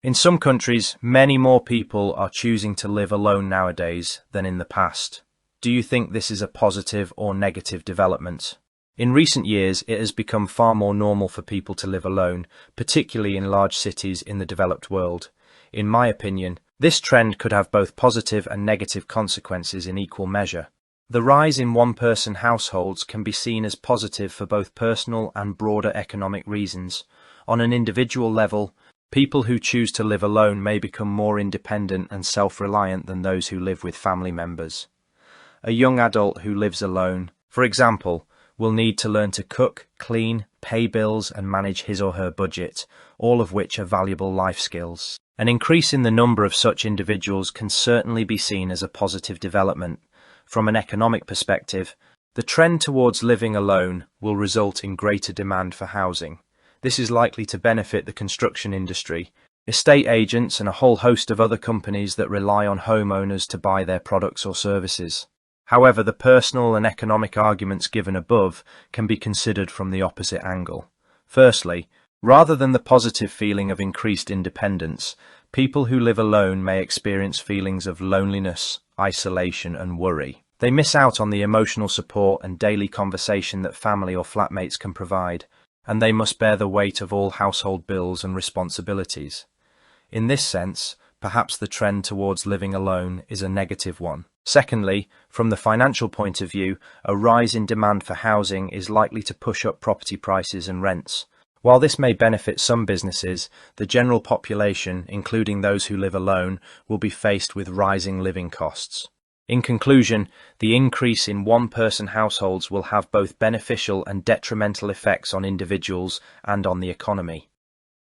In some countries, many more people are choosing to live alone nowadays than in the past. Do you think this is a positive or negative development? In recent years, it has become far more normal for people to live alone, particularly in large cities in the developed world. In my opinion, this trend could have both positive and negative consequences in equal measure. The rise in one-person households can be seen as positive for both personal and broader economic reasons. On an individual level, people who choose to live alone may become more independent and self-reliant than those who live with family members. A young adult who lives alone, for example, will need to learn to cook, clean, pay bills and manage his or her budget, all of which are valuable life skills. An increase in the number of such individuals can certainly be seen as a positive development. From an economic perspective, the trend towards living alone will result in greater demand for housing. This is likely to benefit the construction industry, estate agents and a whole host of other companies that rely on homeowners to buy their products or services. However, the personal and economic arguments given above can be considered from the opposite angle. Firstly, rather than the positive feeling of increased independence, people who live alone may experience feelings of loneliness, isolation and worry. They miss out on the emotional support and daily conversation that family or flatmates can provide, and they must bear the weight of all household bills and responsibilities. In this sense, perhaps the trend towards living alone is a negative one. Secondly, from the financial point of view, a rise in demand for housing is likely to push up property prices and rents. While this may benefit some businesses, the general population, including those who live alone, will be faced with rising living costs. In conclusion, the increase in one-person households will have both beneficial and detrimental effects on individuals and on the economy.